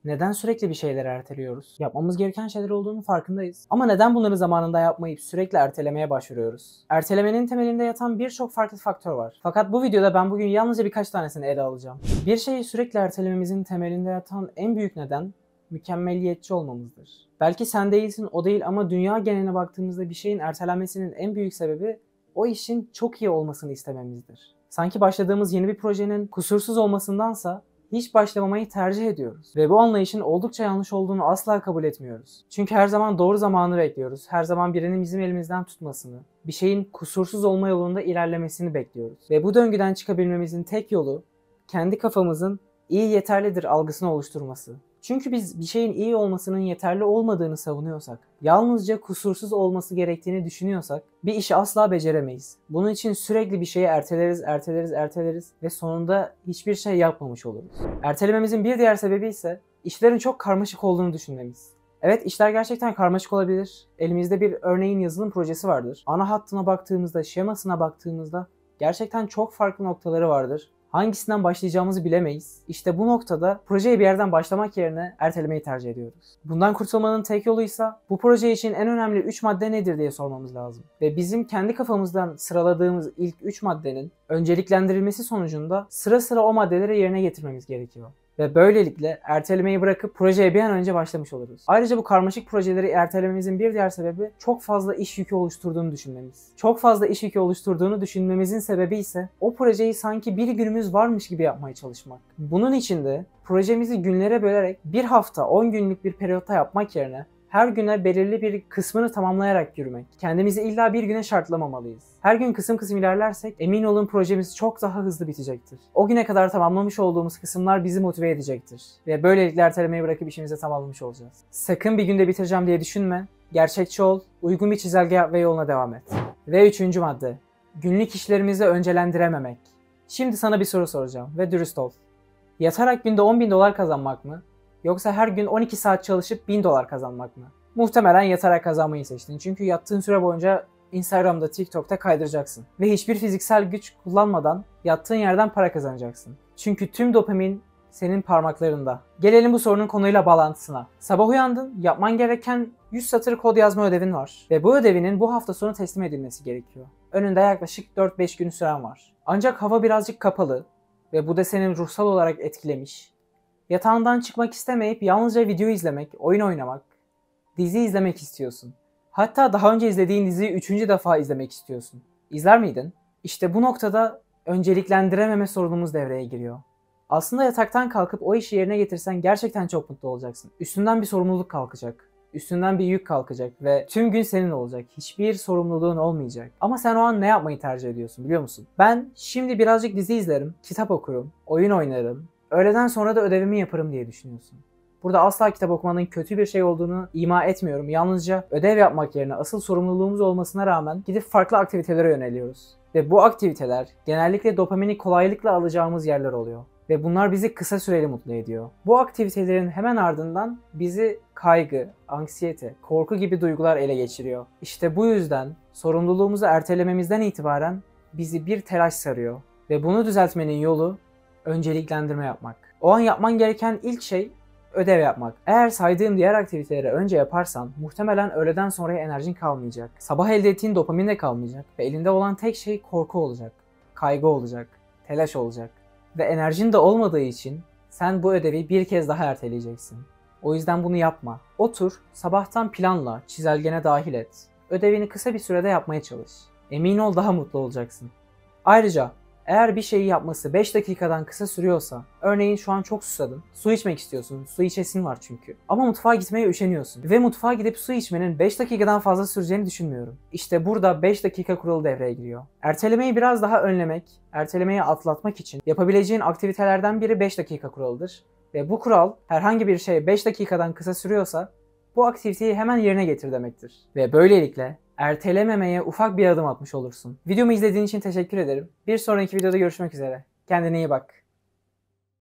Neden sürekli bir şeyleri erteliyoruz? Yapmamız gereken şeyler olduğunu farkındayız. Ama neden bunları zamanında yapmayıp sürekli ertelemeye başvuruyoruz? Ertelemenin temelinde yatan birçok farklı faktör var. Fakat bu videoda ben bugün yalnızca birkaç tanesini ele alacağım. Bir şeyi sürekli ertelememizin temelinde yatan en büyük neden mükemmeliyetçi olmamızdır. Belki sen değilsin, o değil ama dünya geneline baktığımızda bir şeyin ertelenmesinin en büyük sebebi o işin çok iyi olmasını istememizdir. Sanki başladığımız yeni bir projenin kusursuz olmasındansa hiç başlamamayı tercih ediyoruz. Ve bu anlayışın oldukça yanlış olduğunu asla kabul etmiyoruz. Çünkü her zaman doğru zamanı bekliyoruz. Her zaman birinin bizim elimizden tutmasını, bir şeyin kusursuz olma yolunda ilerlemesini bekliyoruz. Ve bu döngüden çıkabilmemizin tek yolu kendi kafamızın iyi yeterlidir algısını oluşturması. Çünkü biz bir şeyin iyi olmasının yeterli olmadığını savunuyorsak, yalnızca kusursuz olması gerektiğini düşünüyorsak bir işi asla beceremeyiz. Bunun için sürekli bir şeyi erteleriz ve sonunda hiçbir şey yapmamış oluruz. Ertelememizin bir diğer sebebi ise işlerin çok karmaşık olduğunu düşünmemiz. Evet, işler gerçekten karmaşık olabilir. Elimizde bir örneğin yazılım projesi vardır. Ana hattına baktığımızda, şemasına baktığımızda gerçekten çok farklı noktaları vardır. Hangisinden başlayacağımızı bilemeyiz. İşte bu noktada projeye bir yerden başlamak yerine ertelemeyi tercih ediyoruz. Bundan kurtulmanın tek yoluysa bu proje için en önemli 3 madde nedir diye sormamız lazım. Ve bizim kendi kafamızdan sıraladığımız ilk 3 maddenin önceliklendirilmesi sonucunda sıra sıra o maddeleri yerine getirmemiz gerekiyor. Ve böylelikle ertelemeyi bırakıp projeye bir an önce başlamış oluruz. Ayrıca bu karmaşık projeleri ertelememizin bir diğer sebebi çok fazla iş yükü oluşturduğunu düşünmemiz. Çok fazla iş yükü oluşturduğunu düşünmemizin sebebi ise o projeyi sanki bir günümüz varmış gibi yapmaya çalışmak. Bunun için de projemizi günlere bölerek bir hafta 10 günlük bir periyotta yapmak yerine her güne belirli bir kısmını tamamlayarak yürümek. Kendimizi illa bir güne şartlamamalıyız. Her gün kısım kısım ilerlersek emin olun projemiz çok daha hızlı bitecektir. O güne kadar tamamlamış olduğumuz kısımlar bizi motive edecektir. Ve böylelikle ertelemeyi bırakıp işimizi tamamlamış olacağız. Sakın bir günde bitireceğim diye düşünme. Gerçekçi ol, uygun bir çizelge yap ve yoluna devam et. Ve 3. madde. Günlük işlerimizi öncelendirememek. Şimdi sana bir soru soracağım ve dürüst ol. Yatarak günde $10.000 kazanmak mı? Yoksa her gün 12 saat çalışıp $1.000 kazanmak mı? Muhtemelen yatarak kazanmayı seçtin. Çünkü yattığın süre boyunca Instagram'da, TikTok'ta kaydıracaksın. Ve hiçbir fiziksel güç kullanmadan yattığın yerden para kazanacaksın. Çünkü tüm dopamin senin parmaklarında. Gelelim bu sorunun konuyla bağlantısına. Sabah uyandın, yapman gereken 100 satır kod yazma ödevin var. Ve bu ödevinin bu hafta sonu teslim edilmesi gerekiyor. Önünde yaklaşık 4-5 gün süren var. Ancak hava birazcık kapalı ve bu da seni ruhsal olarak etkilemiş. Yatağından çıkmak istemeyip yalnızca video izlemek, oyun oynamak, dizi izlemek istiyorsun. Hatta daha önce izlediğin diziyi 3. defa izlemek istiyorsun. İzler miydin? İşte bu noktada önceliklendirememe sorunumuz devreye giriyor. Aslında yataktan kalkıp o işi yerine getirsen gerçekten çok mutlu olacaksın. Üstünden bir sorumluluk kalkacak. Üstünden bir yük kalkacak ve tüm gün senin olacak. Hiçbir sorumluluğun olmayacak. Ama sen o an ne yapmayı tercih ediyorsun biliyor musun? Ben şimdi birazcık dizi izlerim, kitap okurum, oyun oynarım. Öğleden sonra da ödevimi yaparım diye düşünüyorsun. Burada asla kitap okumanın kötü bir şey olduğunu ima etmiyorum. Yalnızca ödev yapmak yerine asıl sorumluluğumuz olmasına rağmen gidip farklı aktivitelere yöneliyoruz. Ve bu aktiviteler genellikle dopamini kolaylıkla alacağımız yerler oluyor. Ve bunlar bizi kısa süreli mutlu ediyor. Bu aktivitelerin hemen ardından bizi kaygı, anksiyete, korku gibi duygular ele geçiriyor. İşte bu yüzden sorumluluğumuzu ertelememizden itibaren bizi bir telaş sarıyor. Ve bunu düzeltmenin yolu önceliklendirme yapmak. O an yapman gereken ilk şey ödev yapmak. Eğer saydığım diğer aktiviteleri önce yaparsan muhtemelen öğleden sonraya enerjin kalmayacak. Sabah elde ettiğin dopamin de kalmayacak ve elinde olan tek şey korku olacak, kaygı olacak, telaş olacak. Ve enerjin de olmadığı için sen bu ödevi bir kez daha erteleyeceksin. O yüzden bunu yapma. Otur, sabahtan planla, çizelgene dahil et. Ödevini kısa bir sürede yapmaya çalış. Emin ol daha mutlu olacaksın. Ayrıca eğer bir şeyi yapması 5 dakikadan kısa sürüyorsa, örneğin şu an çok susadın, su içmek istiyorsun, su içesin var çünkü. Ama mutfağa gitmeye üşeniyorsun ve mutfağa gidip su içmenin 5 dakikadan fazla süreceğini düşünmüyorum. İşte burada 5 dakika kuralı devreye giriyor. Ertelemeyi biraz daha önlemek, ertelemeyi atlatmak için yapabileceğin aktivitelerden biri 5 dakika kuralıdır. Ve bu kural herhangi bir şey 5 dakikadan kısa sürüyorsa bu aktiviteyi hemen yerine getir demektir. Ve böylelikle ertelememeye ufak bir adım atmış olursun. Videomu izlediğin için teşekkür ederim. Bir sonraki videoda görüşmek üzere. Kendine iyi bak.